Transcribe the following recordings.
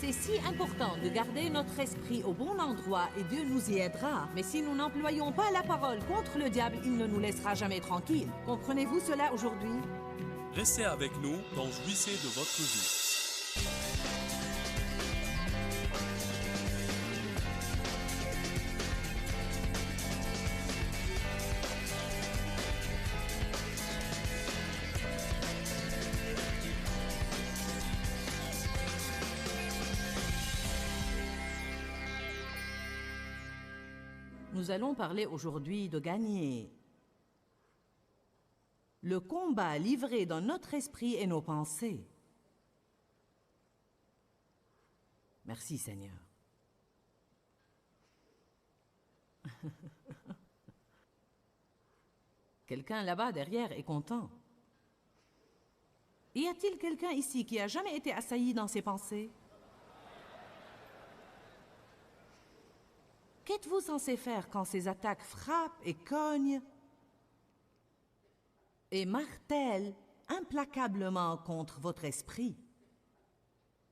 C'est si important de garder notre esprit au bon endroit et Dieu nous y aidera. Mais si nous n'employons pas la parole contre le diable, il ne nous laissera jamais tranquilles. Comprenez-vous cela aujourd'hui? Restez avec nous dans Jouissez de votre vie. Nous allons parler aujourd'hui de gagner. Le combat livré dans notre esprit et nos pensées. Merci Seigneur. Quelqu'un là-bas derrière est content. Y a-t-il quelqu'un ici qui a jamais été assailli dans ses pensées? Qu'êtes-vous censé faire quand ces attaques frappent et cognent et martèlent implacablement contre votre esprit?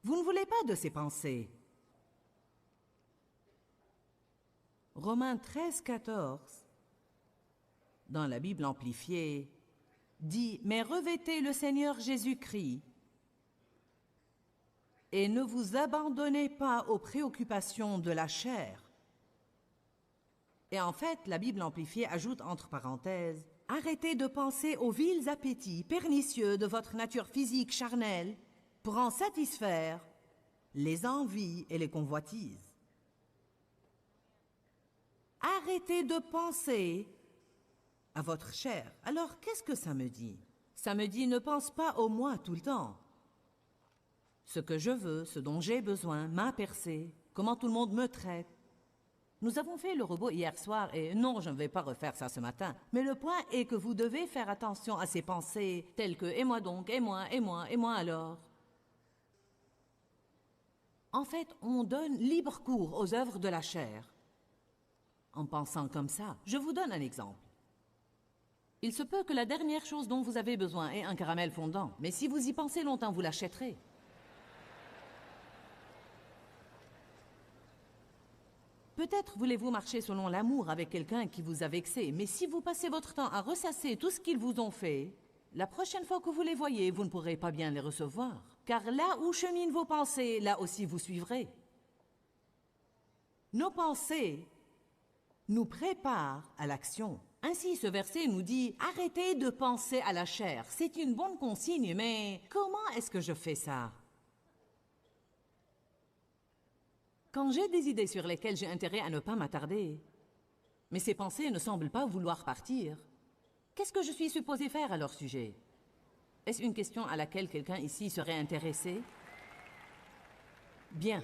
Vous ne voulez pas de ces pensées. Romains 13, 14, dans la Bible amplifiée, dit « Mais revêtez le Seigneur Jésus-Christ et ne vous abandonnez pas aux préoccupations de la chair. » Et en fait, la Bible amplifiée ajoute entre parenthèses « Arrêtez de penser aux vils appétits pernicieux de votre nature physique charnelle pour en satisfaire les envies et les convoitises. » Arrêtez de penser à votre chair. Alors, qu'est-ce que ça me dit? Ça me dit « Ne pense pas au moi tout le temps. Ce que je veux, ce dont j'ai besoin, ma percée, comment tout le monde me traite. » Nous avons fait le robot hier soir et non, je ne vais pas refaire ça ce matin. Mais le point est que vous devez faire attention à ces pensées telles que « et moi donc, et moi, et moi, et moi alors ». En fait, on donne libre cours aux œuvres de la chair. En pensant comme ça, je vous donne un exemple. Il se peut que la dernière chose dont vous avez besoin est un caramel fondant, mais si vous y pensez longtemps, vous l'achèterez. Peut-être voulez-vous marcher selon l'amour avec quelqu'un qui vous a vexé, mais si vous passez votre temps à ressasser tout ce qu'ils vous ont fait, la prochaine fois que vous les voyez, vous ne pourrez pas bien les recevoir. Car là où cheminent vos pensées, là aussi vous suivrez. Nos pensées nous préparent à l'action. Ainsi, ce verset nous dit « Arrêtez de penser à la chair ». C'est une bonne consigne, mais comment est-ce que je fais ça? Quand j'ai des idées sur lesquelles j'ai intérêt à ne pas m'attarder, mais ces pensées ne semblent pas vouloir partir, qu'est-ce que je suis supposé faire à leur sujet? Est-ce une question à laquelle quelqu'un ici serait intéressé? Bien.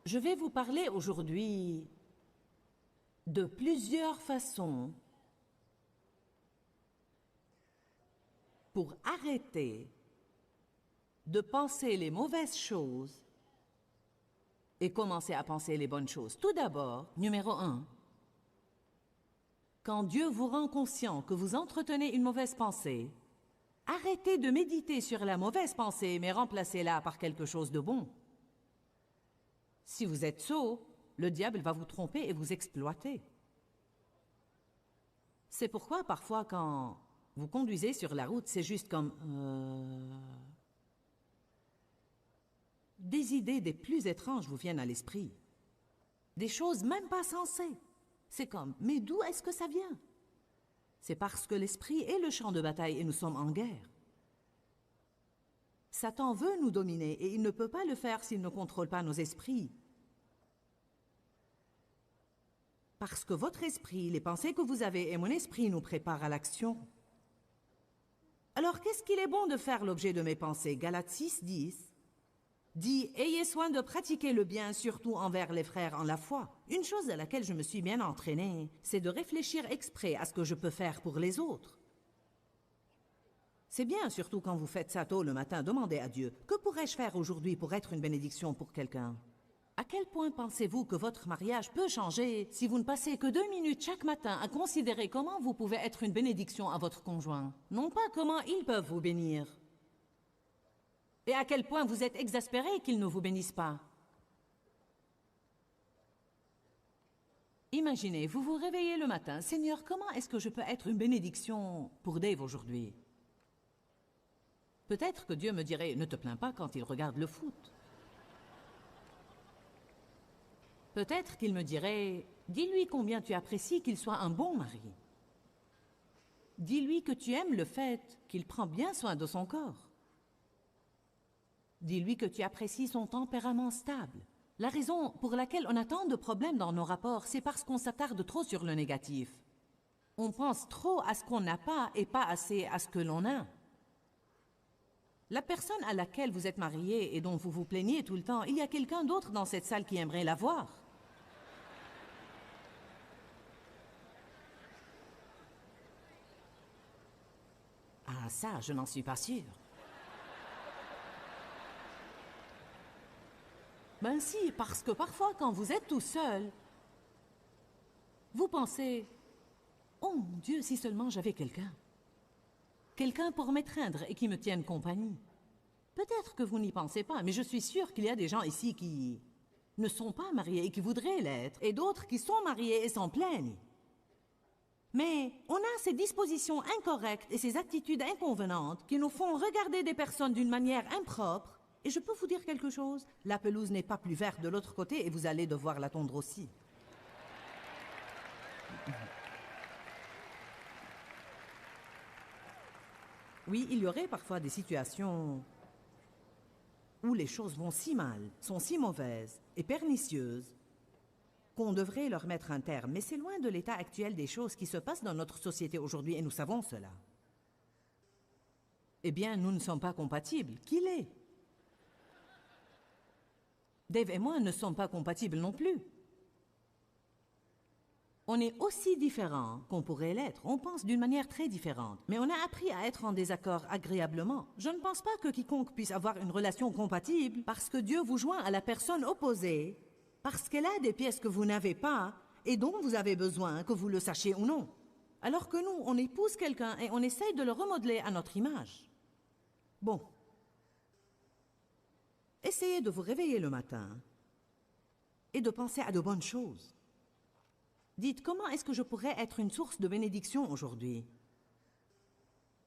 Je vais vous parler aujourd'hui de plusieurs façons pour arrêter de penser les mauvaises choses et commencer à penser les bonnes choses. Tout d'abord, numéro 1, quand Dieu vous rend conscient que vous entretenez une mauvaise pensée, arrêtez de méditer sur la mauvaise pensée, mais remplacez-la par quelque chose de bon. Si vous êtes sot, le diable va vous tromper et vous exploiter. C'est pourquoi parfois quand vous conduisez sur la route, c'est juste comme... Des idées des plus étranges vous viennent à l'esprit. Des choses même pas sensées. C'est comme, mais d'où est-ce que ça vient? C'est parce que l'esprit est le champ de bataille et nous sommes en guerre. Satan veut nous dominer et il ne peut pas le faire s'il ne contrôle pas nos esprits. Parce que votre esprit, les pensées que vous avez et mon esprit nous préparent à l'action. Alors qu'est-ce qu'il est bon de faire l'objet de mes pensées? Galates 6, 10 dit « Ayez soin de pratiquer le bien, surtout envers les frères en la foi. » Une chose à laquelle je me suis bien entraînée, c'est de réfléchir exprès à ce que je peux faire pour les autres. C'est bien, surtout quand vous faites ça tôt le matin, demandez à Dieu « Que pourrais-je faire aujourd'hui pour être une bénédiction pour quelqu'un ?» À quel point pensez-vous que votre mariage peut changer si vous ne passez que 2 minutes chaque matin à considérer comment vous pouvez être une bénédiction à votre conjoint, non pas comment ils peuvent vous bénir? et à quel point vous êtes exaspéré qu'il ne vous bénisse pas. Imaginez, vous vous réveillez le matin. Seigneur, comment est-ce que je peux être une bénédiction pour Dave aujourd'hui? Peut-être que Dieu me dirait, ne te plains pas quand il regarde le foot. Peut-être qu'il me dirait, dis-lui combien tu apprécies qu'il soit un bon mari. Dis-lui que tu aimes le fait qu'il prend bien soin de son corps. Dis-lui que tu apprécies son tempérament stable. La raison pour laquelle on a tant de problèmes dans nos rapports, c'est parce qu'on s'attarde trop sur le négatif. On pense trop à ce qu'on n'a pas et pas assez à ce que l'on a. La personne à laquelle vous êtes marié et dont vous vous plaignez tout le temps, il y a quelqu'un d'autre dans cette salle qui aimerait la voir. Ah, ça, je n'en suis pas sûre. Ben si, parce que parfois, quand vous êtes tout seul, vous pensez, oh mon Dieu, si seulement j'avais quelqu'un. Quelqu'un pour m'étreindre et qui me tienne compagnie. Peut-être que vous n'y pensez pas, mais je suis sûre qu'il y a des gens ici qui ne sont pas mariés et qui voudraient l'être, et d'autres qui sont mariés et s'en plaignent. Mais on a ces dispositions incorrectes et ces attitudes inconvenantes qui nous font regarder des personnes d'une manière impropre. Et je peux vous dire quelque chose, la pelouse n'est pas plus verte de l'autre côté et vous allez devoir la tondre aussi. Oui, il y aurait parfois des situations où les choses vont si mal, sont si mauvaises et pernicieuses qu'on devrait leur mettre un terme. Mais c'est loin de l'état actuel des choses qui se passent dans notre société aujourd'hui et nous savons cela. Eh bien, nous ne sommes pas compatibles. Qui l'est? Dave et moi ne sommes pas compatibles non plus. On est aussi différents qu'on pourrait l'être. On pense d'une manière très différente. Mais on a appris à être en désaccord agréablement. Je ne pense pas que quiconque puisse avoir une relation compatible parce que Dieu vous joint à la personne opposée, parce qu'elle a des pièces que vous n'avez pas et dont vous avez besoin, que vous le sachiez ou non. Alors que nous, on épouse quelqu'un et on essaye de le remodeler à notre image. Bon. Essayez de vous réveiller le matin et de penser à de bonnes choses. Dites, comment est-ce que je pourrais être une source de bénédiction aujourd'hui?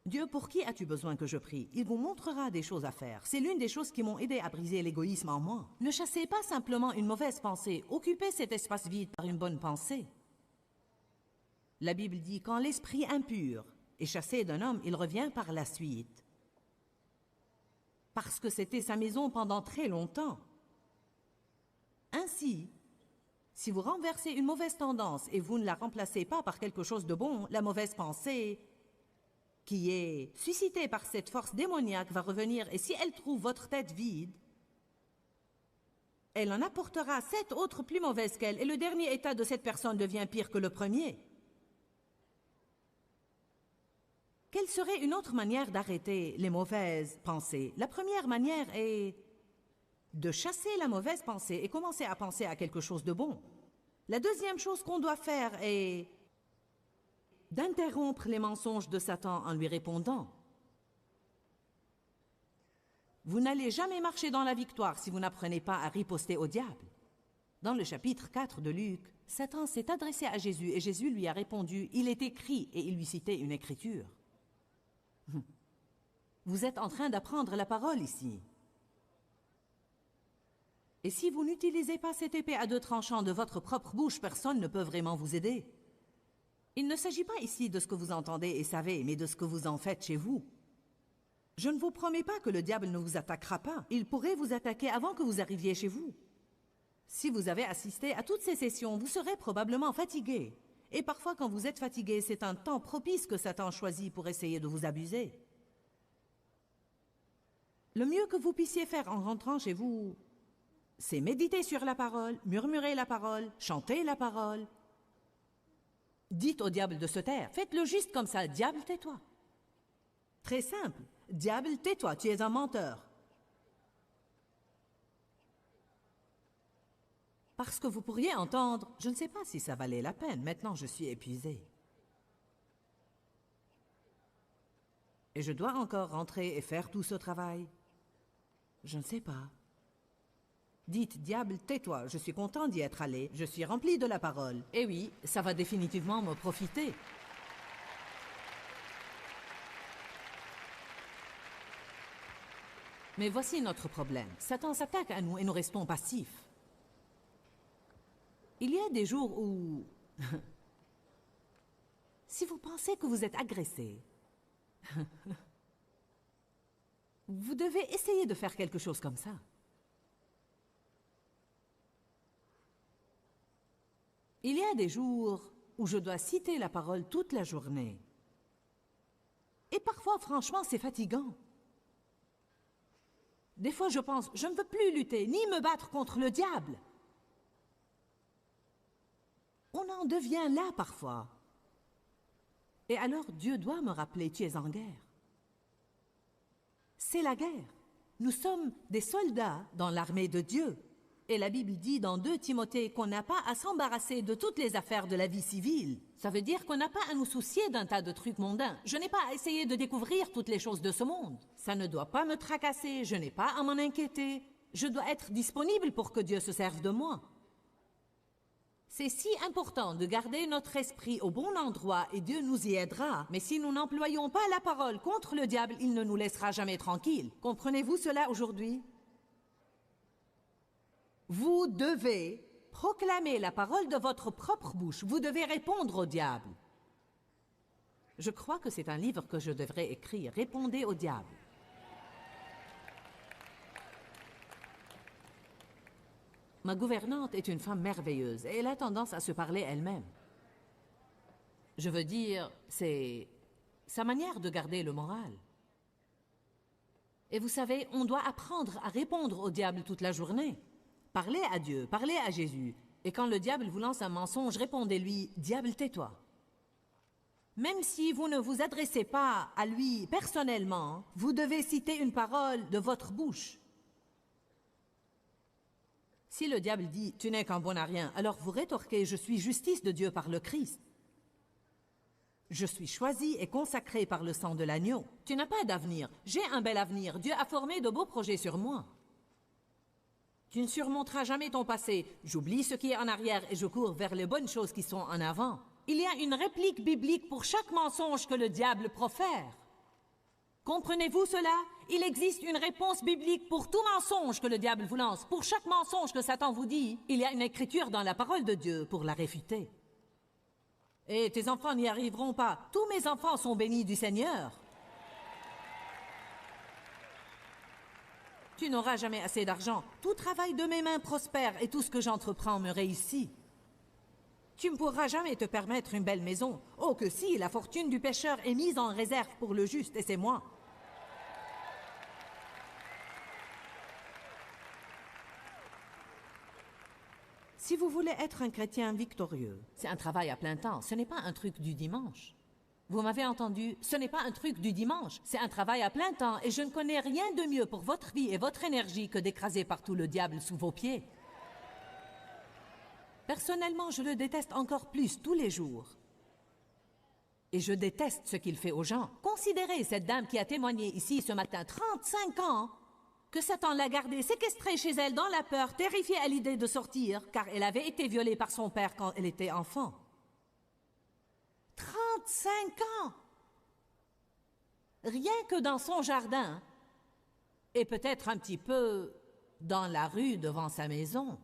Dieu, pour qui as-tu besoin que je prie? Il vous montrera des choses à faire. C'est l'une des choses qui m'ont aidé à briser l'égoïsme en moi. Ne chassez pas simplement une mauvaise pensée. Occupez cet espace vide par une bonne pensée. La Bible dit, quand l'esprit impur est chassé d'un homme, il revient par la suite. Parce que c'était sa maison pendant très longtemps. Ainsi, si vous renversez une mauvaise tendance et vous ne la remplacez pas par quelque chose de bon, la mauvaise pensée qui est suscitée par cette force démoniaque va revenir et si elle trouve votre tête vide, elle en apportera 7 autres plus mauvaises qu'elle et le dernier état de cette personne devient pire que le premier. Quelle serait une autre manière d'arrêter les mauvaises pensées? La première manière est de chasser la mauvaise pensée et commencer à penser à quelque chose de bon. La deuxième chose qu'on doit faire est d'interrompre les mensonges de Satan en lui répondant. Vous n'allez jamais marcher dans la victoire si vous n'apprenez pas à riposter au diable. Dans le chapitre 4 de Luc, Satan s'est adressé à Jésus et Jésus lui a répondu, « Il est écrit » et il lui citait une écriture. Vous êtes en train d'apprendre la parole ici. Et si vous n'utilisez pas cette épée à 2 tranchants de votre propre bouche, personne ne peut vraiment vous aider. Il ne s'agit pas ici de ce que vous entendez et savez, mais de ce que vous en faites chez vous. Je ne vous promets pas que le diable ne vous attaquera pas. Il pourrait vous attaquer avant que vous arriviez chez vous. Si vous avez assisté à toutes ces sessions, vous serez probablement fatigué. Et parfois, quand vous êtes fatigué, c'est un temps propice que Satan choisit pour essayer de vous abuser. Le mieux que vous puissiez faire en rentrant chez vous, c'est méditer sur la parole, murmurer la parole, chanter la parole. Dites au diable de se taire. Faites-le juste comme ça. Diable, tais-toi. Très simple. Diable, tais-toi, tu es un menteur. Parce que vous pourriez entendre, je ne sais pas si ça valait la peine, maintenant je suis épuisée. Et je dois encore rentrer et faire tout ce travail. Je ne sais pas. Dites, diable, tais-toi, je suis content d'y être allé, je suis rempli de la parole. Eh oui, ça va définitivement me profiter. Mais voici notre problème. Satan s'attaque à nous et nous restons passifs. Il y a des jours où... si vous pensez que vous êtes agressé, vous devez essayer de faire quelque chose comme ça. Il y a des jours où je dois citer la parole toute la journée. Et parfois, franchement, c'est fatigant. Des fois, je pense, je ne veux plus lutter, ni me battre contre le diable. On en devient là parfois. Et alors, Dieu doit me rappeler, tu es en guerre. C'est la guerre. Nous sommes des soldats dans l'armée de Dieu. Et la Bible dit dans 2 Timothée qu'on n'a pas à s'embarrasser de toutes les affaires de la vie civile. Ça veut dire qu'on n'a pas à nous soucier d'un tas de trucs mondains. Je n'ai pas à essayer de découvrir toutes les choses de ce monde. Ça ne doit pas me tracasser, je n'ai pas à m'en inquiéter. Je dois être disponible pour que Dieu se serve de moi. C'est si important de garder notre esprit au bon endroit et Dieu nous y aidera. Mais si nous n'employons pas la parole contre le diable, il ne nous laissera jamais tranquilles. Comprenez-vous cela aujourd'hui? Vous devez proclamer la parole de votre propre bouche. Vous devez répondre au diable. Je crois que c'est un livre que je devrais écrire. Répondez au diable. Ma gouvernante est une femme merveilleuse et elle a tendance à se parler elle-même. Je veux dire, c'est sa manière de garder le moral. Et vous savez, on doit apprendre à répondre au diable toute la journée. Parlez à Dieu, parlez à Jésus. Et quand le diable vous lance un mensonge, répondez-lui, « Diable, tais-toi ». Même si vous ne vous adressez pas à lui personnellement, vous devez citer une parole de votre bouche. Si le diable dit « Tu n'es qu'un bon à rien », alors vous rétorquez « Je suis justice de Dieu par le Christ. Je suis choisi et consacré par le sang de l'agneau. Tu n'as pas d'avenir. J'ai un bel avenir. Dieu a formé de beaux projets sur moi. Tu ne surmonteras jamais ton passé. J'oublie ce qui est en arrière et je cours vers les bonnes choses qui sont en avant. Il y a une réplique biblique pour chaque mensonge que le diable profère. Comprenez-vous cela? Il existe une réponse biblique pour tout mensonge que le diable vous lance. Pour chaque mensonge que Satan vous dit, il y a une écriture dans la parole de Dieu pour la réfuter. Et tes enfants n'y arriveront pas. Tous mes enfants sont bénis du Seigneur. Tu n'auras jamais assez d'argent. Tout travail de mes mains prospère et tout ce que j'entreprends me réussit. Tu ne pourras jamais te permettre une belle maison. Oh que si, la fortune du pécheur est mise en réserve pour le juste, et c'est moi. Si vous voulez être un chrétien victorieux, c'est un travail à plein temps, ce n'est pas un truc du dimanche. Vous m'avez entendu, ce n'est pas un truc du dimanche, c'est un travail à plein temps et je ne connais rien de mieux pour votre vie et votre énergie que d'écraser partout le diable sous vos pieds. Personnellement, je le déteste encore plus tous les jours. Et je déteste ce qu'il fait aux gens. Considérez cette dame qui a témoigné ici ce matin, 35 ans, que Satan l'a gardée séquestrée chez elle dans la peur, terrifiée à l'idée de sortir, car elle avait été violée par son père quand elle était enfant. 35 ans! Rien que dans son jardin, et peut-être un petit peu dans la rue devant sa maison.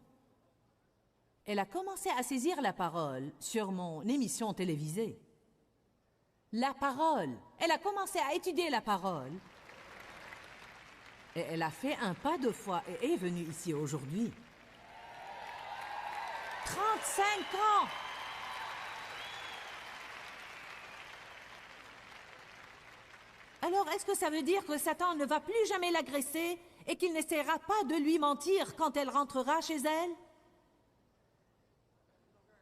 Elle a commencé à saisir la parole sur mon émission télévisée. La parole. Elle a commencé à étudier la parole. Et elle a fait un pas de foi et est venue ici aujourd'hui. 35 ans! Alors, est-ce que ça veut dire que Satan ne va plus jamais l'agresser et qu'il n'essaiera pas de lui mentir quand elle rentrera chez elle?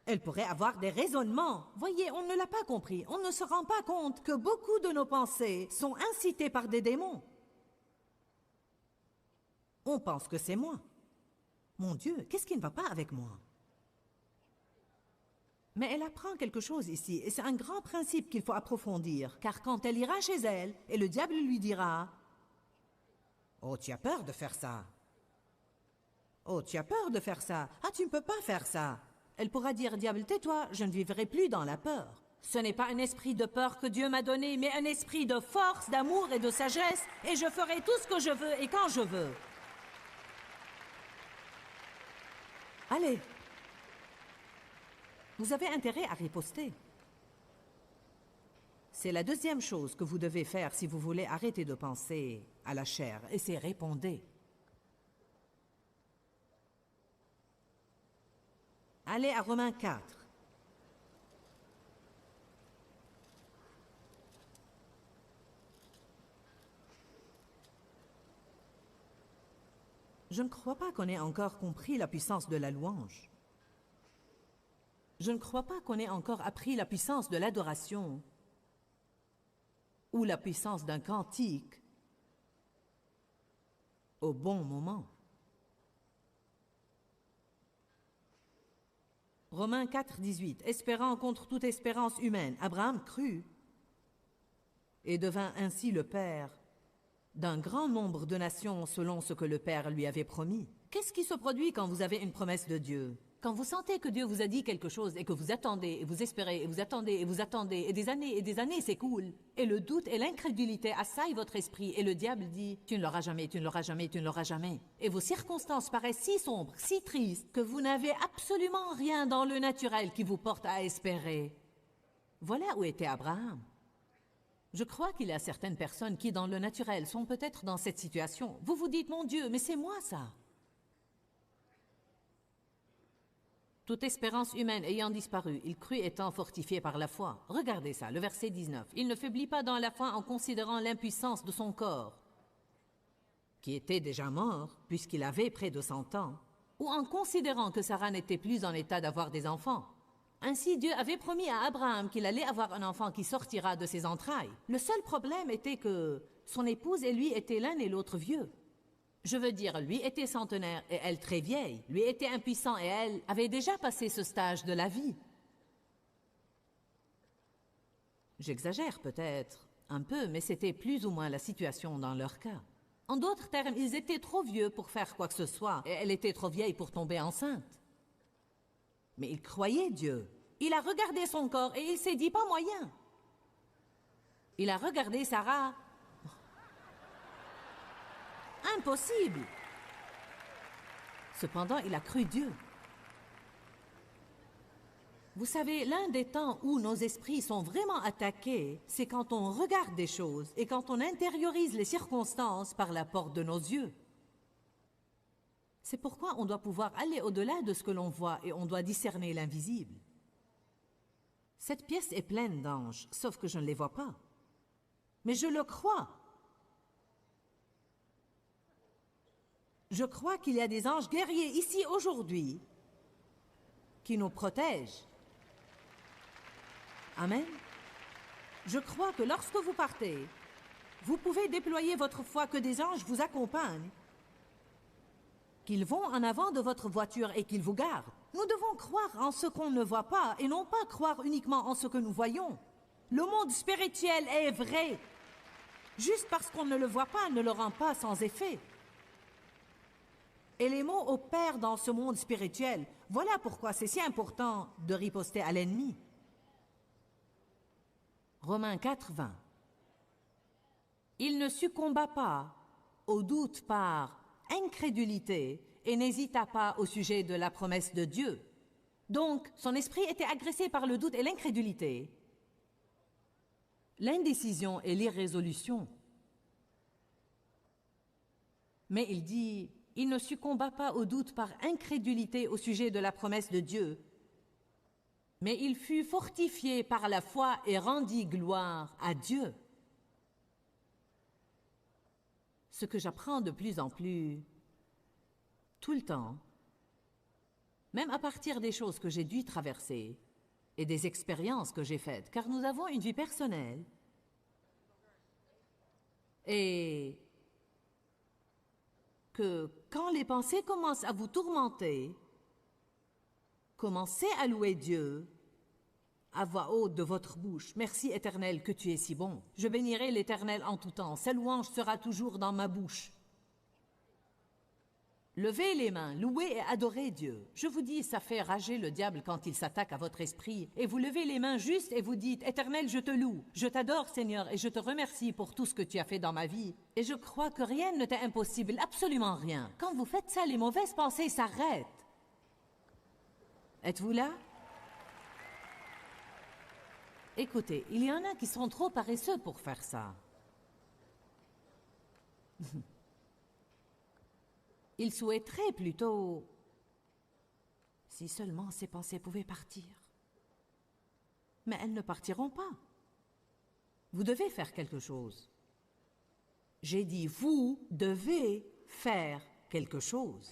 Elle pourrait avoir des raisonnements. Voyez, on ne l'a pas compris. On ne se rend pas compte que beaucoup de nos pensées sont incitées par des démons. On pense que c'est moi. Mon Dieu, qu'est-ce qui ne va pas avec moi? Mais elle apprend quelque chose ici, et c'est un grand principe qu'il faut approfondir, car quand elle ira chez elle, et le diable lui dira Oh, tu as peur de faire ça. Oh, tu as peur de faire ça. Ah, tu ne peux pas faire ça. Elle pourra dire, diable, tais-toi, je ne vivrai plus dans la peur. Ce n'est pas un esprit de peur que Dieu m'a donné, mais un esprit de force, d'amour et de sagesse, et je ferai tout ce que je veux et quand je veux. Allez. Vous avez intérêt à riposter. C'est la deuxième chose que vous devez faire si vous voulez arrêter de penser à la chair, et c'est répondez. Allez à Romains 4. Je ne crois pas qu'on ait encore compris la puissance de la louange. Je ne crois pas qu'on ait encore appris la puissance de l'adoration ou la puissance d'un cantique au bon moment. Romains 4, 18. Espérant contre toute espérance humaine, Abraham crut et devint ainsi le père d'un grand nombre de nations selon ce que le Père lui avait promis. Qu'est-ce qui se produit quand vous avez une promesse de Dieu? Quand vous sentez que Dieu vous a dit quelque chose et que vous attendez, et vous espérez, et vous attendez, et vous attendez, et des années s'écoulent, et le doute et l'incrédulité assaillent votre esprit, et le diable dit « Tu ne l'auras jamais, tu ne l'auras jamais, tu ne l'auras jamais ». Et vos circonstances paraissent si sombres, si tristes, que vous n'avez absolument rien dans le naturel qui vous porte à espérer. Voilà où était Abraham. Je crois qu'il y a certaines personnes qui, dans le naturel, sont peut-être dans cette situation. Vous vous dites « Mon Dieu, mais c'est moi ça !» Toute espérance humaine ayant disparu, il crut étant fortifié par la foi. Regardez ça, le verset 19. Il ne faiblit pas dans la foi en considérant l'impuissance de son corps, qui était déjà mort, puisqu'il avait près de 100 ans, ou en considérant que Sarah n'était plus en état d'avoir des enfants. Ainsi, Dieu avait promis à Abraham qu'il allait avoir un enfant qui sortira de ses entrailles. Le seul problème était que son épouse et lui étaient l'un et l'autre vieux. Je veux dire, lui était centenaire et elle très vieille. Lui était impuissant et elle avait déjà passé ce stage de la vie. J'exagère peut-être un peu, mais c'était plus ou moins la situation dans leur cas. En d'autres termes, ils étaient trop vieux pour faire quoi que ce soit et elle était trop vieille pour tomber enceinte. Mais il croyait Dieu. Il a regardé son corps et il s'est dit, pas moyen. Il a regardé Sarah. Impossible. Cependant, il a cru Dieu. Vous savez, l'un des temps où nos esprits sont vraiment attaqués, c'est quand on regarde des choses et quand on intériorise les circonstances par la porte de nos yeux. C'est pourquoi on doit pouvoir aller au-delà de ce que l'on voit et on doit discerner l'invisible. Cette pièce est pleine d'anges, sauf que je ne les vois pas. Mais je le crois. Je crois qu'il y a des anges guerriers ici aujourd'hui qui nous protègent. Amen. Je crois que lorsque vous partez, vous pouvez déployer votre foi, que des anges vous accompagnent, qu'ils vont en avant de votre voiture et qu'ils vous gardent. Nous devons croire en ce qu'on ne voit pas et non pas croire uniquement en ce que nous voyons. Le monde spirituel est vrai. Juste parce qu'on ne le voit pas ne le rend pas sans effet. Et les mots opèrent dans ce monde spirituel. Voilà pourquoi c'est si important de riposter à l'ennemi. Romains 4, 20. Il ne succomba pas au doute par incrédulité et n'hésita pas au sujet de la promesse de Dieu. Donc, son esprit était agressé par le doute et l'incrédulité, l'indécision et l'irrésolution. Mais il dit, il ne succomba pas au doute par incrédulité au sujet de la promesse de Dieu, mais il fut fortifié par la foi et rendit gloire à Dieu. Ce que j'apprends de plus en plus, tout le temps, même à partir des choses que j'ai dû traverser et des expériences que j'ai faites, car nous avons une vie personnelle, et que quand les pensées commencent à vous tourmenter, commencez à louer Dieu à voix haute de votre bouche. Merci Éternel que tu es si bon. Je bénirai l'Éternel en tout temps. Sa louange sera toujours dans ma bouche. Levez les mains, louez et adorez Dieu. Je vous dis, ça fait rager le diable quand il s'attaque à votre esprit. Et vous levez les mains juste et vous dites, Éternel, je te loue. Je t'adore, Seigneur, et je te remercie pour tout ce que tu as fait dans ma vie. Et je crois que rien ne t'est impossible, absolument rien. Quand vous faites ça, les mauvaises pensées s'arrêtent. Êtes-vous là? Écoutez, il y en a qui sont trop paresseux pour faire ça. Ils souhaiteraient plutôt... Si seulement ces pensées pouvaient partir. Mais elles ne partiront pas. Vous devez faire quelque chose. J'ai dit, vous devez faire quelque chose.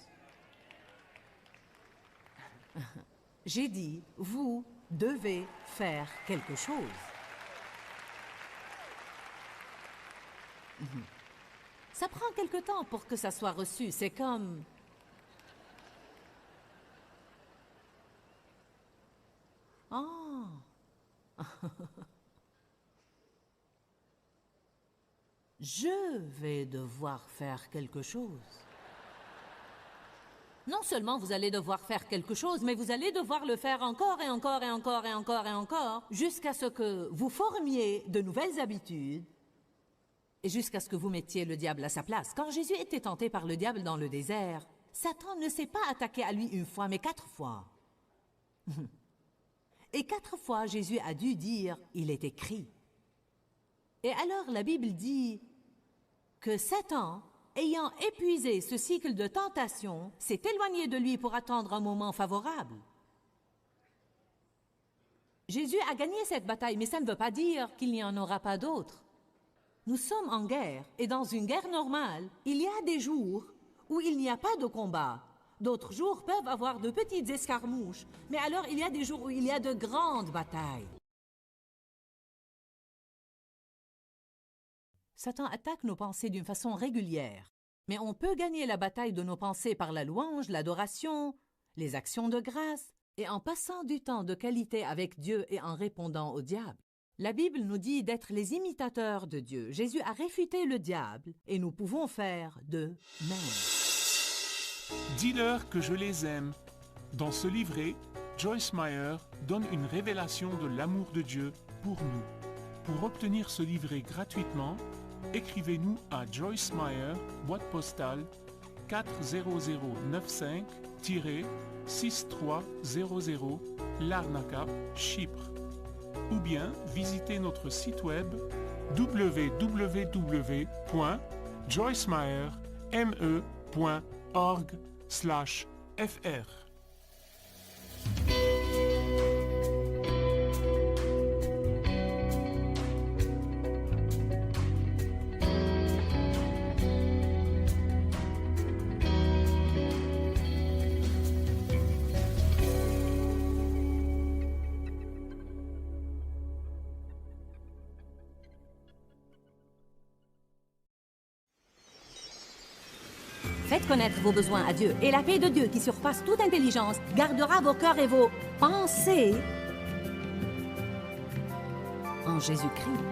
J'ai dit, vous devez faire quelque chose. Ça prend quelque temps pour que ça soit reçu. C'est comme... Oh! Je vais devoir faire quelque chose. Non seulement vous allez devoir faire quelque chose, mais vous allez devoir le faire encore et encore et encore et encore et encore, jusqu'à ce que vous formiez de nouvelles habitudes et jusqu'à ce que vous mettiez le diable à sa place. Quand Jésus était tenté par le diable dans le désert, Satan ne s'est pas attaqué à lui une fois, mais 4 fois. Et 4 fois, Jésus a dû dire « Il est écrit ». Et alors la Bible dit que Satan, ayant épuisé ce cycle de tentation, s'est éloigné de lui pour attendre un moment favorable. Jésus a gagné cette bataille, mais ça ne veut pas dire qu'il n'y en aura pas d'autres. Nous sommes en guerre, et dans une guerre normale, il y a des jours où il n'y a pas de combat. D'autres jours peuvent avoir de petites escarmouches, mais alors il y a des jours où il y a de grandes batailles. Satan attaque nos pensées d'une façon régulière, mais on peut gagner la bataille de nos pensées par la louange, l'adoration, les actions de grâce, et en passant du temps de qualité avec Dieu et en répondant au diable. La Bible nous dit d'être les imitateurs de Dieu. Jésus a réfuté le diable et nous pouvons faire de même. Dis-leur que je les aime. Dans ce livret, Joyce Meyer donne une révélation de l'amour de Dieu pour nous. Pour obtenir ce livret gratuitement, écrivez-nous à Joyce Meyer, boîte postale 40095-6300 Larnaca, Chypre. Ou bien visitez notre site web www.joycemeyer.org/fr. Faites connaître vos besoins à Dieu, et la paix de Dieu qui surpasse toute intelligence gardera vos cœurs et vos pensées en Jésus-Christ.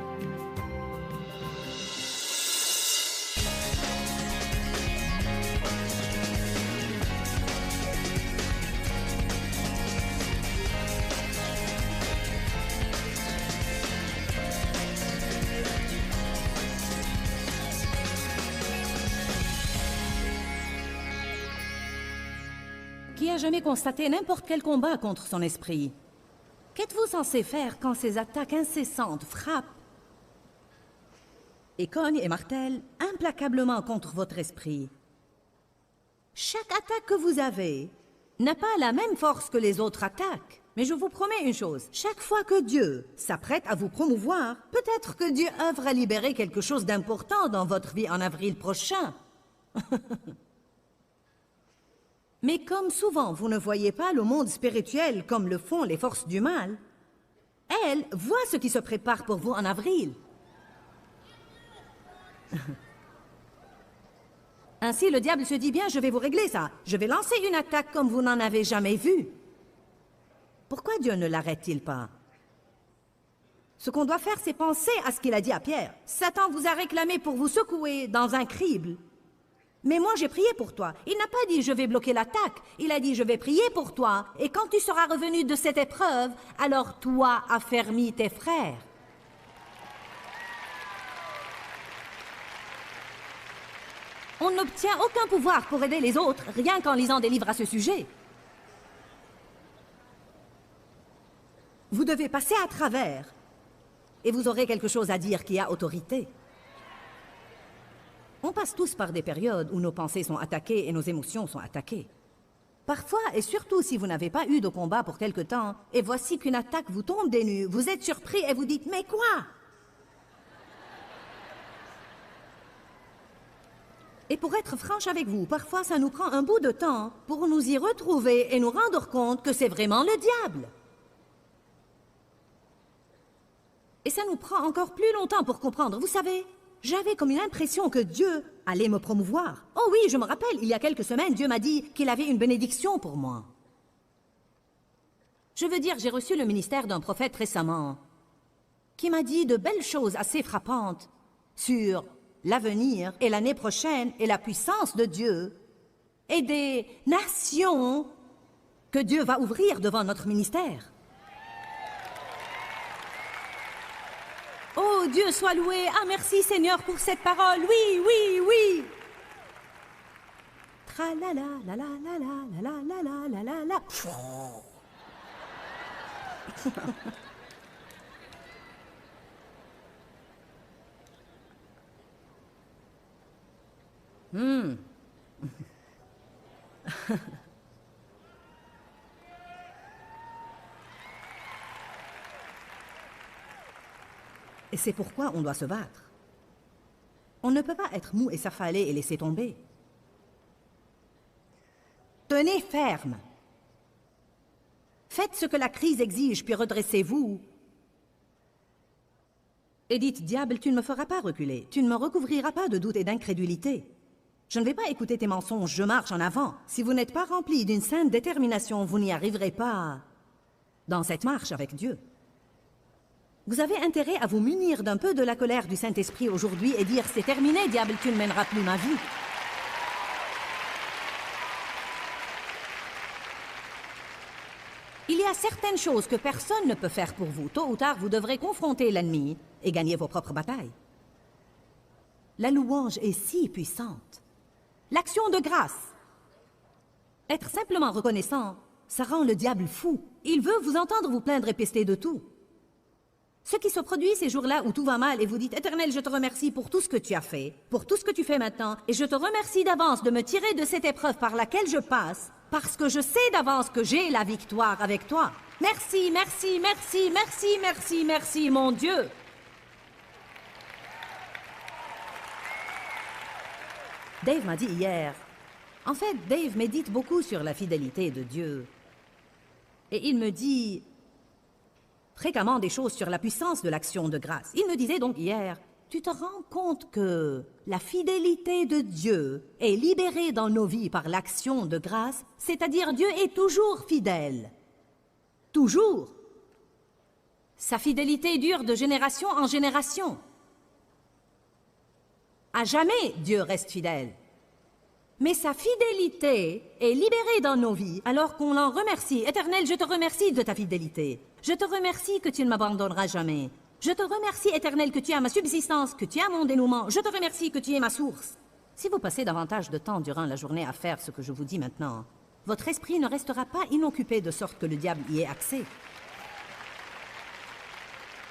Qui a jamais constaté n'importe quel combat contre son esprit? Qu'êtes-vous censé faire quand ces attaques incessantes frappent et cognent et martèlent implacablement contre votre esprit? Chaque attaque que vous avez n'a pas la même force que les autres attaques. Mais je vous promets une chose, chaque fois que Dieu s'apprête à vous promouvoir, peut-être que Dieu œuvre à libérer quelque chose d'important dans votre vie en avril prochain. Mais comme souvent vous ne voyez pas le monde spirituel comme le font les forces du mal, elles voient ce qui se prépare pour vous en avril. Ainsi, le diable se dit bien, je vais vous régler ça. Je vais lancer une attaque comme vous n'en avez jamais vu. Pourquoi Dieu ne l'arrête-t-il pas? Ce qu'on doit faire, c'est penser à ce qu'il a dit à Pierre. Satan vous a réclamé pour vous secouer dans un crible. Mais moi, j'ai prié pour toi. Il n'a pas dit « je vais bloquer l'attaque ». Il a dit « je vais prier pour toi. Et quand tu seras revenu de cette épreuve, alors toi affermis tes frères. » On n'obtient aucun pouvoir pour aider les autres, rien qu'en lisant des livres à ce sujet. Vous devez passer à travers, et vous aurez quelque chose à dire qui a autorité. On passe tous par des périodes où nos pensées sont attaquées et nos émotions sont attaquées. Parfois, et surtout si vous n'avez pas eu de combat pour quelque temps, et voici qu'une attaque vous tombe des nues, vous êtes surpris et vous dites « Mais quoi ?» Et pour être franche avec vous, parfois ça nous prend un bout de temps pour nous y retrouver et nous rendre compte que c'est vraiment le diable. Et ça nous prend encore plus longtemps pour comprendre. Vous savez, j'avais comme une impression que Dieu allait me promouvoir. Oh oui, je me rappelle, il y a quelques semaines, Dieu m'a dit qu'il avait une bénédiction pour moi. Je veux dire, j'ai reçu le ministère d'un prophète récemment qui m'a dit de belles choses assez frappantes sur l'avenir et l'année prochaine et la puissance de Dieu et des nations que Dieu va ouvrir devant notre ministère. Oh, Dieu soit loué. Ah, merci Seigneur pour cette parole. Oui, oui, oui. Tra-la-la, la-la-la, la-la-la, la-la-la. Et c'est pourquoi on doit se battre. On ne peut pas être mou et s'affaler et laisser tomber. Tenez ferme. Faites ce que la crise exige, puis redressez-vous. Et dites, diable, tu ne me feras pas reculer. Tu ne me recouvriras pas de doute et d'incrédulité. Je ne vais pas écouter tes mensonges, je marche en avant. Si vous n'êtes pas rempli d'une sainte détermination, vous n'y arriverez pas dans cette marche avec Dieu. Vous avez intérêt à vous munir d'un peu de la colère du Saint-Esprit aujourd'hui et dire « C'est terminé, diable, tu ne mèneras plus ma vie ». Il y a certaines choses que personne ne peut faire pour vous. Tôt ou tard, vous devrez confronter l'ennemi et gagner vos propres batailles. La louange est si puissante. L'action de grâce. Être simplement reconnaissant, ça rend le diable fou. Il veut vous entendre vous plaindre et pester de tout. Ce qui se produit ces jours-là où tout va mal et vous dites « Éternel, je te remercie pour tout ce que tu as fait, pour tout ce que tu fais maintenant, et je te remercie d'avance de me tirer de cette épreuve par laquelle je passe, parce que je sais d'avance que j'ai la victoire avec toi. Merci, merci, merci, merci, merci, merci, mon Dieu. » Dave m'a dit hier, en fait, Dave médite beaucoup sur la fidélité de Dieu. Et il me dit fréquemment des choses sur la puissance de l'action de grâce. Il me disait donc hier, tu te rends compte que la fidélité de Dieu est libérée dans nos vies par l'action de grâce, c'est-à-dire Dieu est toujours fidèle. Toujours. Sa fidélité dure de génération en génération. À jamais, Dieu reste fidèle. Mais sa fidélité est libérée dans nos vies alors qu'on l'en remercie. Éternel, je te remercie de ta fidélité. Je te remercie que tu ne m'abandonneras jamais. Je te remercie, Éternel, que tu as ma subsistance, que tu as mon dénouement. Je te remercie que tu es ma source. Si vous passez davantage de temps durant la journée à faire ce que je vous dis maintenant, votre esprit ne restera pas inoccupé de sorte que le diable y ait accès.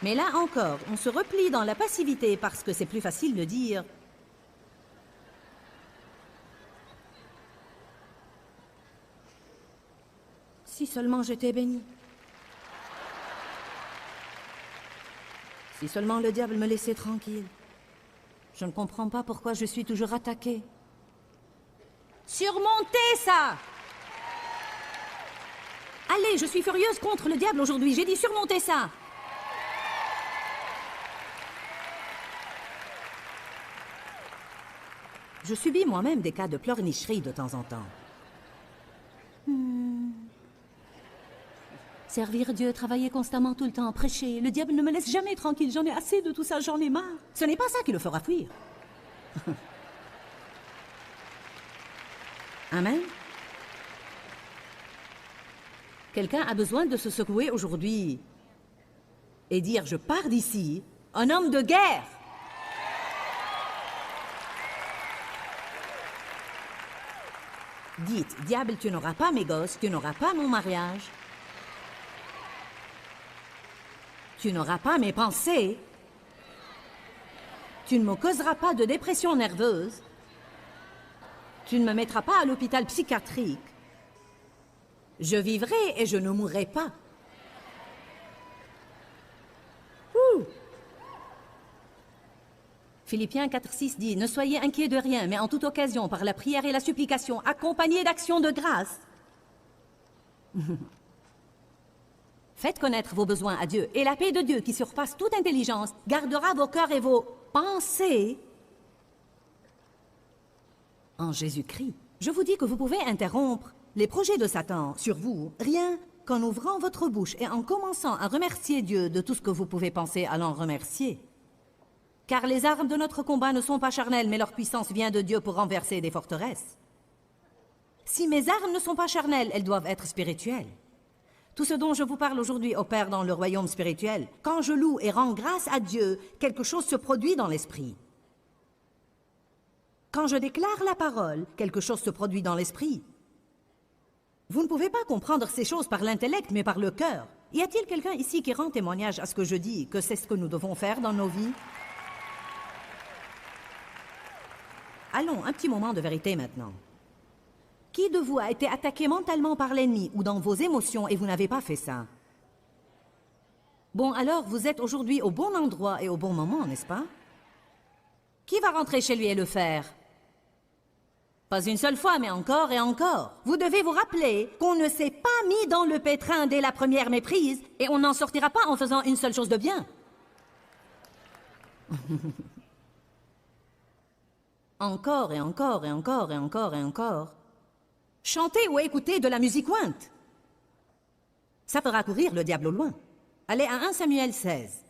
Mais là encore, on se replie dans la passivité parce que c'est plus facile de dire « Si seulement j'étais béni. Si seulement le diable me laissait tranquille. Je ne comprends pas pourquoi je suis toujours attaquée. Surmontez ça! Allez, je suis furieuse contre le diable aujourd'hui. J'ai dit surmontez ça! Je subis moi-même des cas de pleurnicherie de temps en temps. Servir Dieu, travailler constamment tout le temps, prêcher. Le diable ne me laisse jamais tranquille. J'en ai assez de tout ça, j'en ai marre. Ce n'est pas ça qui le fera fuir. Amen. Quelqu'un a besoin de se secouer aujourd'hui et dire « Je pars d'ici, un homme de guerre ». Dites, diable, tu n'auras pas mes gosses, tu n'auras pas mon mariage. Tu n'auras pas mes pensées. Tu ne me causeras pas de dépression nerveuse. Tu ne me mettras pas à l'hôpital psychiatrique. Je vivrai et je ne mourrai pas. Ouh. Philippiens 4,6 dit « Ne soyez inquiets de rien, mais en toute occasion, par la prière et la supplication, accompagnés d'actions de grâce. » Faites connaître vos besoins à Dieu, et la paix de Dieu, qui surpasse toute intelligence, gardera vos cœurs et vos pensées en Jésus-Christ. Je vous dis que vous pouvez interrompre les projets de Satan sur vous, rien qu'en ouvrant votre bouche et en commençant à remercier Dieu de tout ce que vous pouvez penser à l'en remercier. Car les armes de notre combat ne sont pas charnelles, mais leur puissance vient de Dieu pour renverser des forteresses. Si mes armes ne sont pas charnelles, elles doivent être spirituelles. Tout ce dont je vous parle aujourd'hui opère dans le royaume spirituel. Quand je loue et rends grâce à Dieu, quelque chose se produit dans l'esprit. Quand je déclare la parole, quelque chose se produit dans l'esprit. Vous ne pouvez pas comprendre ces choses par l'intellect, mais par le cœur. Y a-t-il quelqu'un ici qui rend témoignage à ce que je dis, que c'est ce que nous devons faire dans nos vies? Allons, un petit moment de vérité maintenant. Qui de vous a été attaqué mentalement par l'ennemi ou dans vos émotions et vous n'avez pas fait ça? Bon, alors vous êtes aujourd'hui au bon endroit et au bon moment, n'est-ce pas? Qui va rentrer chez lui et le faire? Pas une seule fois, mais encore et encore. Vous devez vous rappeler qu'on ne s'est pas mis dans le pétrin dès la première méprise et on n'en sortira pas en faisant une seule chose de bien. Encore et encore et encore et encore et encore. Chantez ou écoutez de la musique ointe. Ça fera courir le diable au loin. Allez à 1 Samuel 16.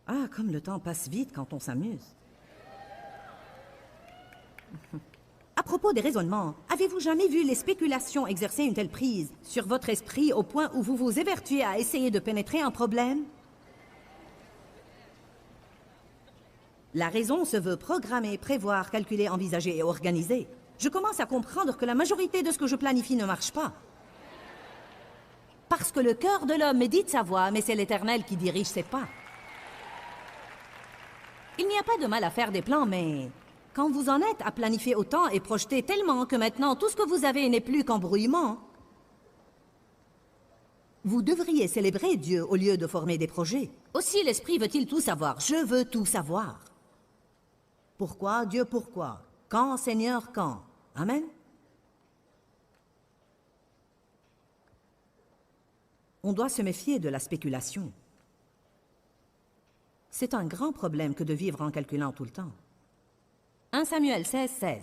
Ah, comme le temps passe vite quand on s'amuse. À propos des raisonnements, avez-vous jamais vu les spéculations exercer une telle prise sur votre esprit au point où vous vous évertuez à essayer de pénétrer un problème? La raison se veut programmer, prévoir, calculer, envisager et organiser. Je commence à comprendre que la majorité de ce que je planifie ne marche pas. Parce que le cœur de l'homme médite sa voie, mais c'est l'Éternel qui dirige ses pas. Il n'y a pas de mal à faire des plans, mais quand vous en êtes à planifier autant et projeter tellement que maintenant tout ce que vous avez n'est plus qu'embrouillement, vous devriez célébrer Dieu au lieu de former des projets. Aussi l'Esprit veut-il tout savoir. Je veux tout savoir. Pourquoi, Dieu, pourquoi? Quand, Seigneur, quand? Amen. On doit se méfier de la spéculation. C'est un grand problème que de vivre en calculant tout le temps. 1 Samuel 16, 16.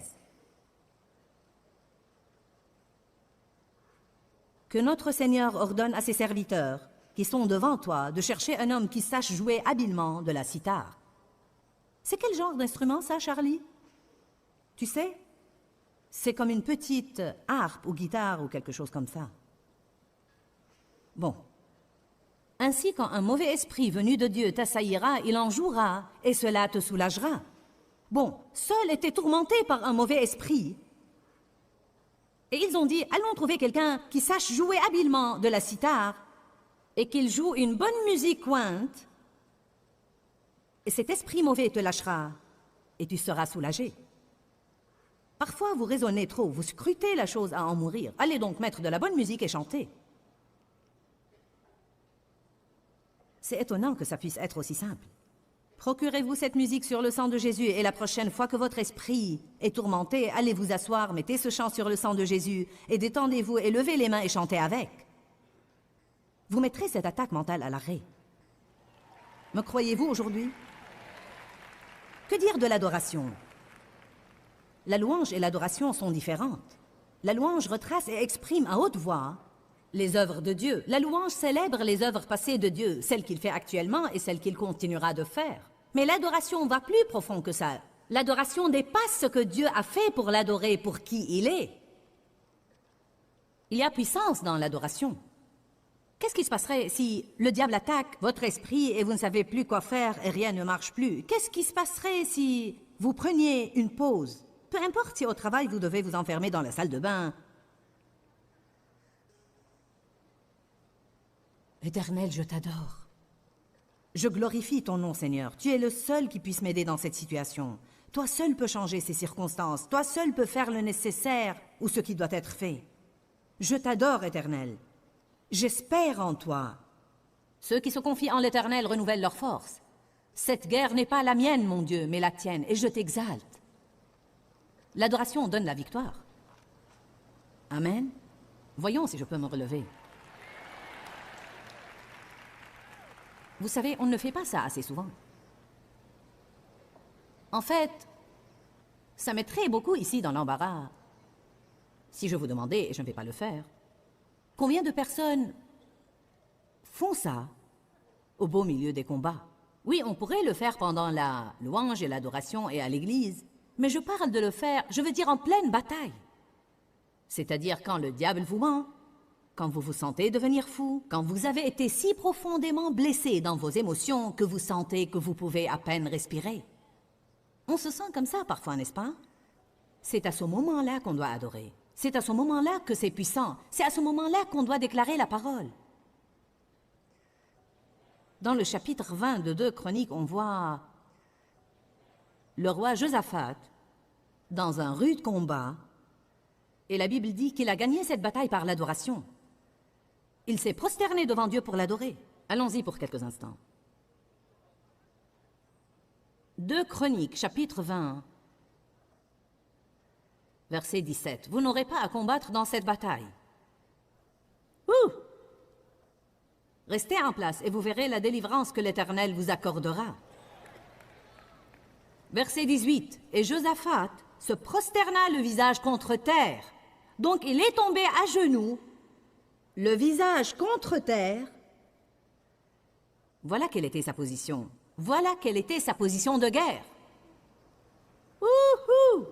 Que notre Seigneur ordonne à ses serviteurs, qui sont devant toi, de chercher un homme qui sache jouer habilement de la cithare. C'est quel genre d'instrument, ça, Charlie? Tu sais, c'est comme une petite harpe ou guitare ou quelque chose comme ça. Bon. Ainsi, quand un mauvais esprit venu de Dieu t'assaillira, il en jouera, et cela te soulagera. Bon, Saul était tourmenté par un mauvais esprit. Et ils ont dit, allons trouver quelqu'un qui sache jouer habilement de la cithare, et qu'il joue une bonne musique ointe, et cet esprit mauvais te lâchera, et tu seras soulagé. Parfois, vous raisonnez trop, vous scrutez la chose à en mourir. Allez donc mettre de la bonne musique et chanter. C'est étonnant que ça puisse être aussi simple. Procurez-vous cette musique sur le sang de Jésus et la prochaine fois que votre esprit est tourmenté, allez vous asseoir, mettez ce chant sur le sang de Jésus et détendez-vous et levez les mains et chantez avec. Vous mettrez cette attaque mentale à l'arrêt. Me croyez-vous aujourd'hui? Que dire de l'adoration? La louange et l'adoration sont différentes. La louange retrace et exprime à haute voix les œuvres de Dieu. La louange célèbre les œuvres passées de Dieu, celles qu'il fait actuellement et celles qu'il continuera de faire. Mais l'adoration va plus profond que ça. L'adoration dépasse ce que Dieu a fait pour l'adorer, pour qui il est. Il y a puissance dans l'adoration. Qu'est-ce qui se passerait si le diable attaque votre esprit et vous ne savez plus quoi faire et rien ne marche plus? Qu'est-ce qui se passerait si vous preniez une pause? Peu importe si au travail vous devez vous enfermer dans la salle de bain. Éternel, je t'adore. Je glorifie ton nom, Seigneur. Tu es le seul qui puisse m'aider dans cette situation. Toi seul peux changer ces circonstances. Toi seul peux faire le nécessaire ou ce qui doit être fait. Je t'adore, Éternel. J'espère en toi. Ceux qui se confient en l'Éternel renouvellent leur force. Cette guerre n'est pas la mienne, mon Dieu, mais la tienne, et je t'exalte. L'adoration donne la victoire. Amen. Voyons si je peux me relever. Vous savez, on ne fait pas ça assez souvent. En fait, ça mettrait beaucoup ici dans l'embarras. Si je vous demandais, et je ne vais pas le faire, combien de personnes font ça au beau milieu des combats? Oui, on pourrait le faire pendant la louange et l'adoration et à l'église, mais je parle de le faire, je veux dire en pleine bataille. C'est-à-dire quand le diable vous ment, quand vous vous sentez devenir fou, quand vous avez été si profondément blessé dans vos émotions que vous sentez que vous pouvez à peine respirer. On se sent comme ça parfois, n'est-ce pas? C'est à ce moment-là qu'on doit adorer. C'est à ce moment-là que c'est puissant. C'est à ce moment-là qu'on doit déclarer la parole. Dans le chapitre 20 de 2 Chroniques, on voit le roi Josaphat dans un rude combat, et la Bible dit qu'il a gagné cette bataille par l'adoration. Il s'est prosterné devant Dieu pour l'adorer. Allons-y pour quelques instants. 2 Chroniques, chapitre 20, verset 17. Vous n'aurez pas à combattre dans cette bataille. Ouh! Restez en place et vous verrez la délivrance que l'Éternel vous accordera. Verset 18. Et Josaphat se prosterna le visage contre terre. Donc il est tombé à genoux, le visage contre terre. Voilà quelle était sa position. Voilà quelle était sa position de guerre. Ouhou!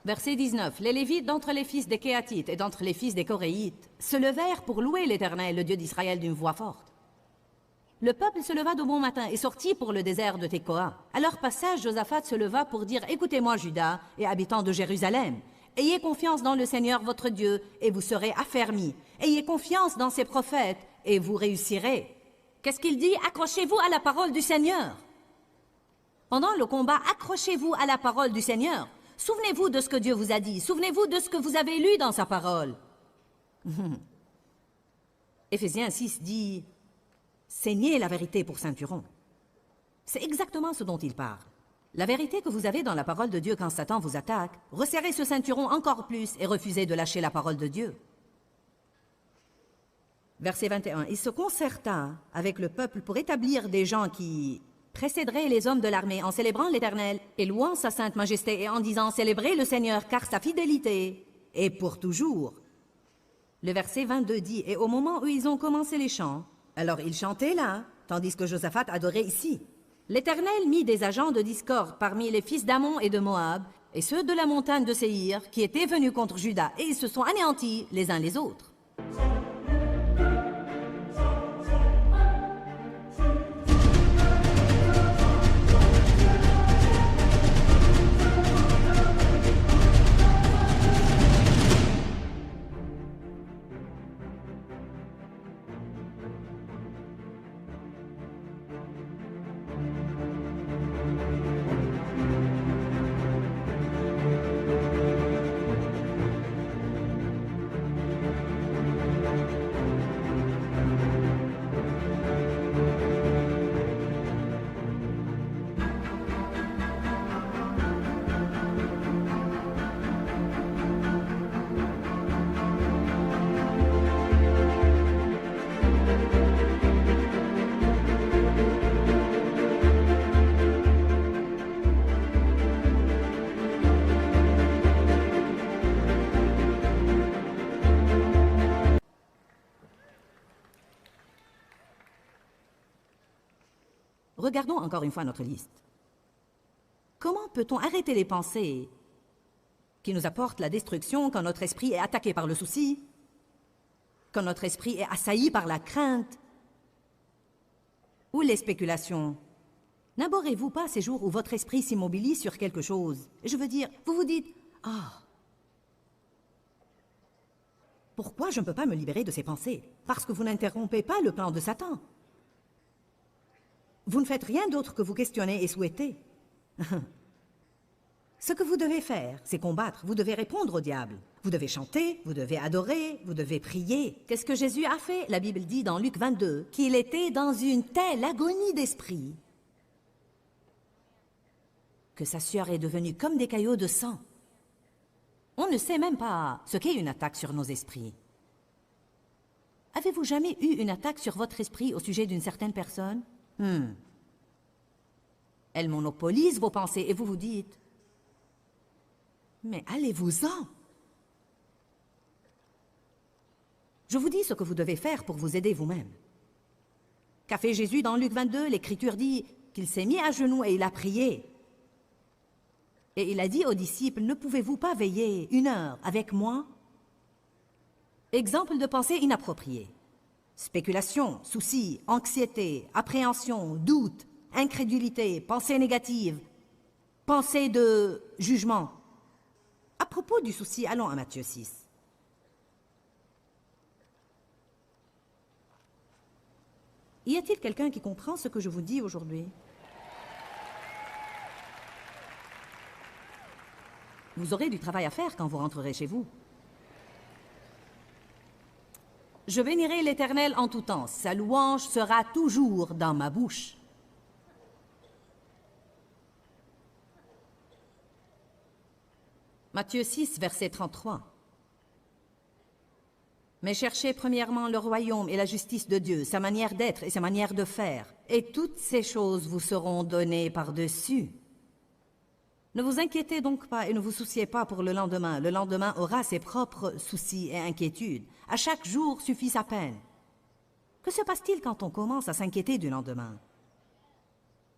Verset 19. Les Lévites d'entre les fils des Kéatites et d'entre les fils des Coréites se levèrent pour louer l'Éternel, le Dieu d'Israël, d'une voix forte. Le peuple se leva de bon matin et sortit pour le désert de Tekoa. À leur passage, Josaphat se leva pour dire « Écoutez-moi, Juda et habitants de Jérusalem. Ayez confiance dans le Seigneur votre Dieu et vous serez affermis. Ayez confiance dans ses prophètes et vous réussirez. » Qu'est-ce qu'il dit? Accrochez-vous à la parole du Seigneur. Pendant le combat, accrochez-vous à la parole du Seigneur. Souvenez-vous de ce que Dieu vous a dit. Souvenez-vous de ce que vous avez lu dans sa parole. Éphésiens 6 dit « Saignez la vérité pour ceinturon ». C'est exactement ce dont il parle. La vérité que vous avez dans la parole de Dieu quand Satan vous attaque, resserrez ce ceinturon encore plus et refusez de lâcher la parole de Dieu. Verset 21. Il se concerta avec le peuple pour établir des gens qui précéderaient les hommes de l'armée en célébrant l'Éternel et louant sa sainte majesté et en disant « Célébrez le Seigneur car sa fidélité est pour toujours ». Le verset 22 dit « Et au moment où ils ont commencé les chants, alors ils chantaient là, tandis que Josaphat adorait ici. L'Éternel mit des agents de discorde parmi les fils d'Ammon et de Moab, et ceux de la montagne de Séhir, qui étaient venus contre Juda, et ils se sont anéantis les uns les autres. Regardons encore une fois notre liste. Comment peut-on arrêter les pensées qui nous apportent la destruction quand notre esprit est attaqué par le souci, quand notre esprit est assailli par la crainte ou les spéculations? N'abhorrez-vous pas ces jours où votre esprit s'immobilise sur quelque chose? Je veux dire, vous vous dites, « Ah, pourquoi je ne peux pas me libérer de ces pensées? » Parce que vous n'interrompez pas le plan de Satan. Vous ne faites rien d'autre que vous questionner et souhaiter. Ce que vous devez faire, c'est combattre. Vous devez répondre au diable. Vous devez chanter, vous devez adorer, vous devez prier. Qu'est-ce que Jésus a fait? La Bible dit dans Luc 22 qu'il était dans une telle agonie d'esprit que sa sueur est devenue comme des caillots de sang. On ne sait même pas ce qu'est une attaque sur nos esprits. Avez-vous jamais eu une attaque sur votre esprit au sujet d'une certaine personne? Elle monopolise vos pensées et vous vous dites, mais allez-vous-en! Je vous dis ce que vous devez faire pour vous aider vous-même. Qu'a fait Jésus dans Luc 22? L'Écriture dit qu'il s'est mis à genoux et il a prié. Et il a dit aux disciples, ne pouvez-vous pas veiller 1 heure avec moi? Exemple de pensée inappropriée. Spéculation, souci, anxiété, appréhension, doute, incrédulité, pensée négative, pensée de jugement. À propos du souci, allons à Matthieu 6. Y a-t-il quelqu'un qui comprend ce que je vous dis aujourd'hui? Vous aurez du travail à faire quand vous rentrerez chez vous. Je bénirai l'Éternel en tout temps. Sa louange sera toujours dans ma bouche. Matthieu 6, verset 33. Mais cherchez premièrement le royaume et la justice de Dieu, sa manière d'être et sa manière de faire, et toutes ces choses vous seront données par-dessus. Ne vous inquiétez donc pas et ne vous souciez pas pour le lendemain. Le lendemain aura ses propres soucis et inquiétudes. À chaque jour suffit sa peine. Que se passe-t-il quand on commence à s'inquiéter du lendemain?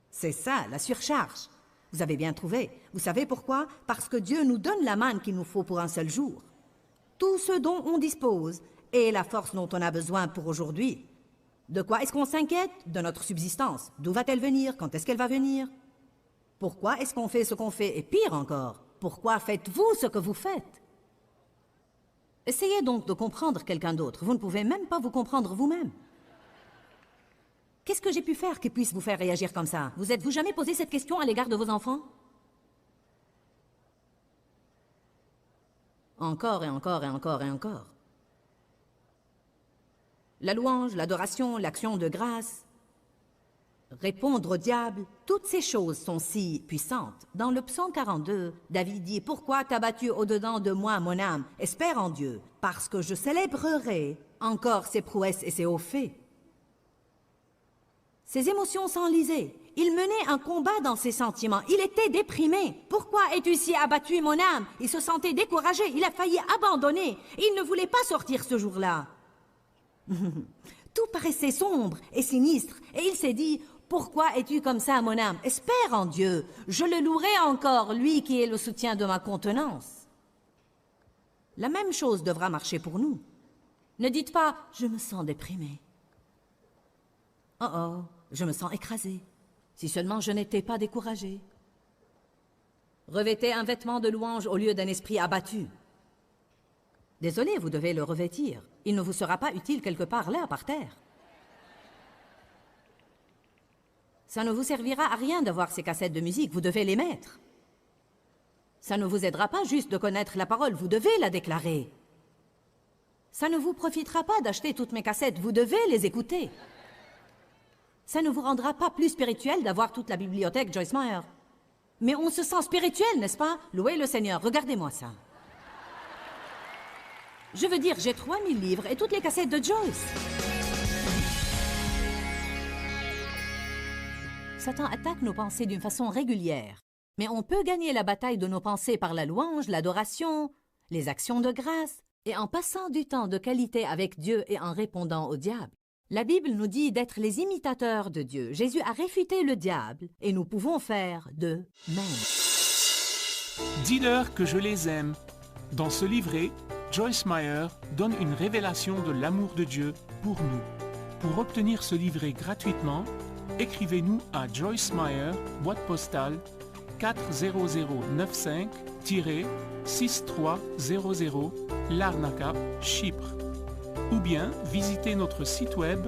C'est ça, la surcharge. Vous avez bien trouvé. Vous savez pourquoi? Parce que Dieu nous donne la manne qu'il nous faut pour un seul jour. Tout ce dont on dispose et la force dont on a besoin pour aujourd'hui. De quoi est-ce qu'on s'inquiète? De notre subsistance. D'où va-t-elle venir? Quand est-ce qu'elle va venir? Pourquoi est-ce qu'on fait ce qu'on fait? Et pire encore, pourquoi faites-vous ce que vous faites? Essayez donc de comprendre quelqu'un d'autre. Vous ne pouvez même pas vous comprendre vous-même. Qu'est-ce que j'ai pu faire qui puisse vous faire réagir comme ça? Vous êtes-vous jamais posé cette question à l'égard de vos enfants? Encore et encore et encore et encore. La louange, l'adoration, l'action de grâce, répondre au diable, toutes ces choses sont si puissantes. Dans le psaume 42, David dit « Pourquoi t'as battu au-dedans de moi, mon âme? Espère en Dieu, parce que je célébrerai encore ses prouesses et ses hauts faits. » Ses émotions s'enlisaient. Il menait un combat dans ses sentiments. Il était déprimé. « Pourquoi es-tu si abattu, mon âme? » Il se sentait découragé. Il a failli abandonner. Il ne voulait pas sortir ce jour-là. Tout paraissait sombre et sinistre. Et il s'est dit « Pourquoi es-tu comme ça, mon âme? Espère en Dieu. Je le louerai encore, lui qui est le soutien de ma contenance. » La même chose devra marcher pour nous. Ne dites pas « Je me sens déprimé. » « Oh oh, je me sens écrasé. Si seulement je n'étais pas découragé. » Revêtez un vêtement de louange au lieu d'un esprit abattu. Désolé, vous devez le revêtir. Il ne vous sera pas utile quelque part là, par terre. Ça ne vous servira à rien d'avoir ces cassettes de musique, vous devez les mettre. Ça ne vous aidera pas juste de connaître la parole, vous devez la déclarer. Ça ne vous profitera pas d'acheter toutes mes cassettes, vous devez les écouter. Ça ne vous rendra pas plus spirituel d'avoir toute la bibliothèque Joyce Meyer. Mais on se sent spirituel, n'est-ce pas? Louez le Seigneur, regardez-moi ça. Je veux dire, j'ai 3000 livres et toutes les cassettes de Joyce. Satan attaque nos pensées d'une façon régulière. Mais on peut gagner la bataille de nos pensées par la louange, l'adoration, les actions de grâce, et en passant du temps de qualité avec Dieu et en répondant au diable. La Bible nous dit d'être les imitateurs de Dieu. Jésus a réfuté le diable et nous pouvons faire de même. Dis-leur que je les aime. Dans ce livret, Joyce Meyer donne une révélation de l'amour de Dieu pour nous. Pour obtenir ce livret gratuitement, écrivez-nous à Joyce Meyer, boîte postale 40095-6300, Larnaca, Chypre. Ou bien visitez notre site web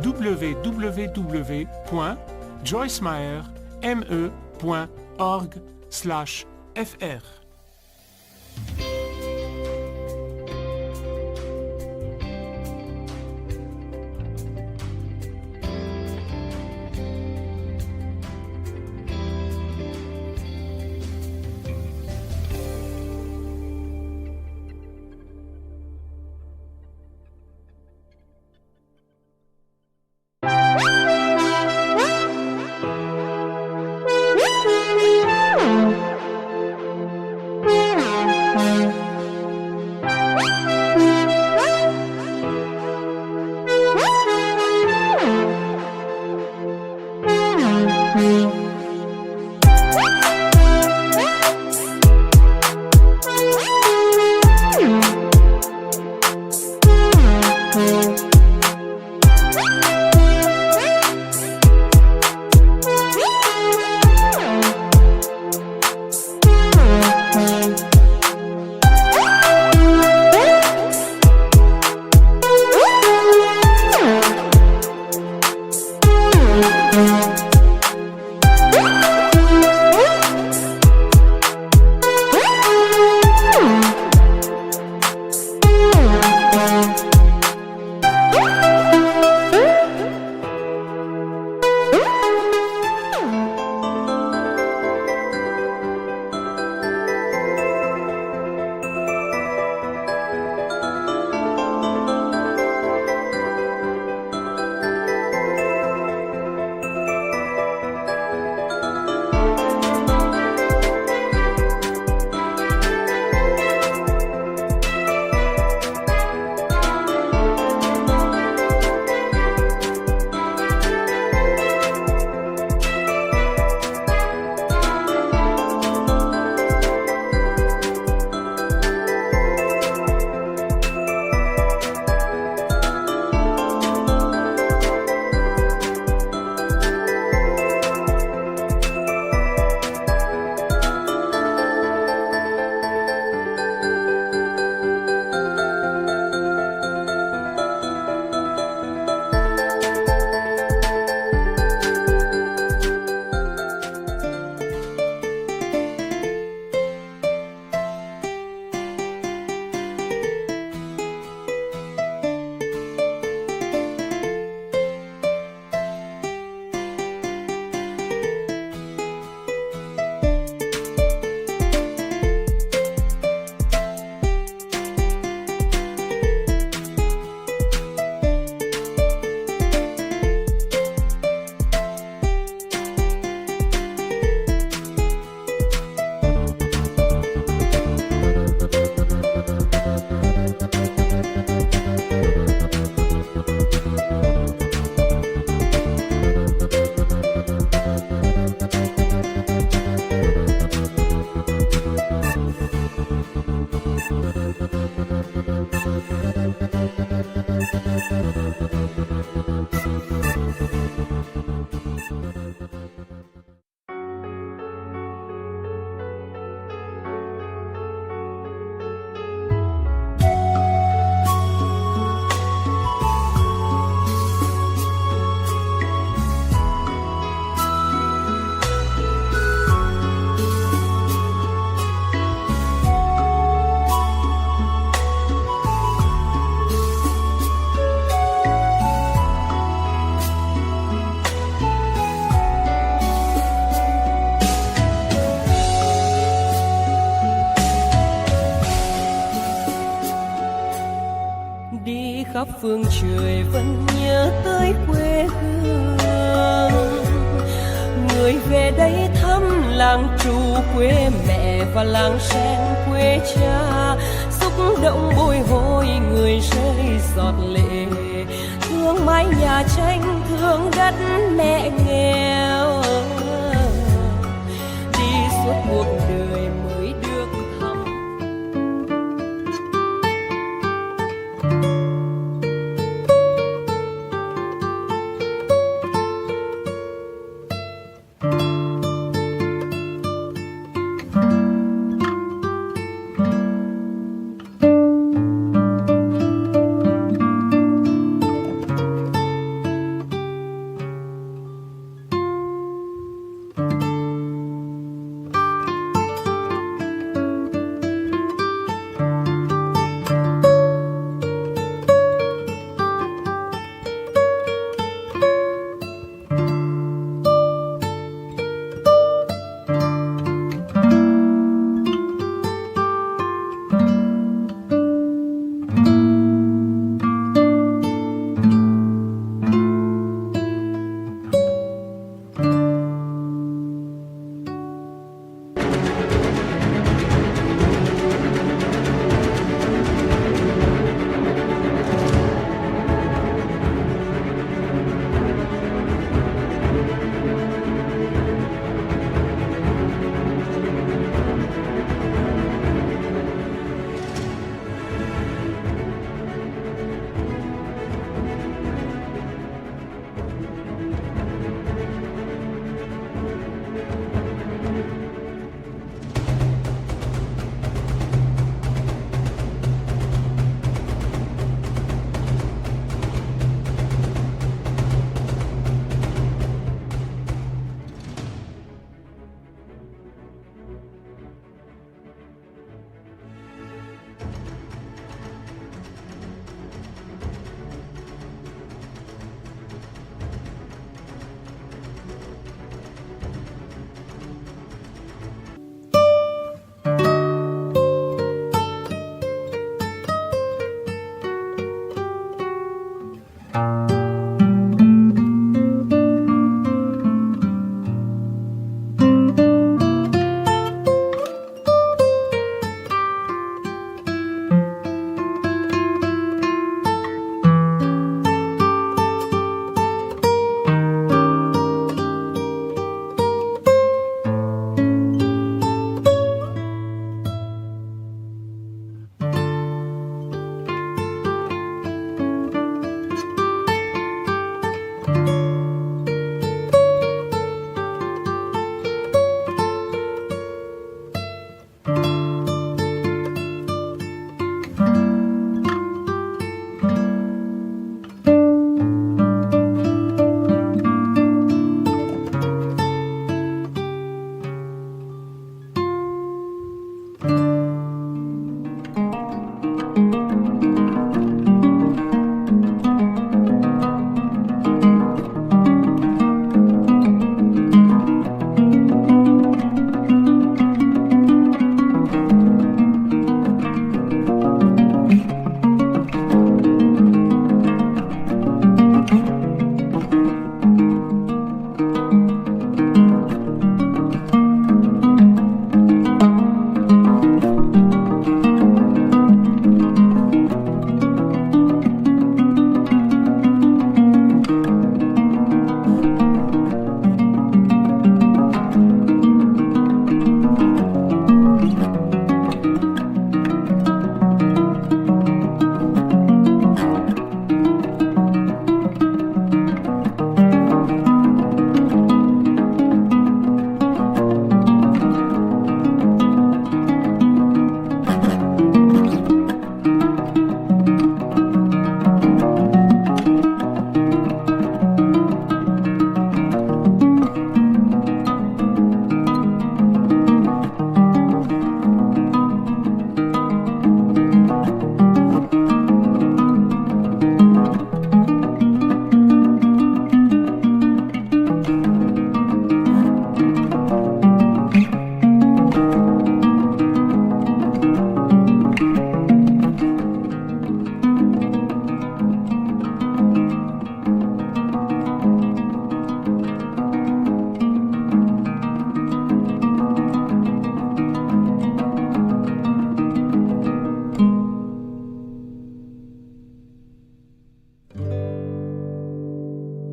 www.joycemeyer.org/fr. khắp phương trời vẫn nhớ tới quê hương. Người về đây thăm làng Trù quê mẹ và làng Sen quê cha, xúc động bồi hồi người rơi giọt lệ, thương mãi nhà tranh thương đất mẹ nghèo, đi suốt cuộc đời mới được thăm.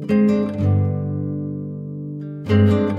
thank you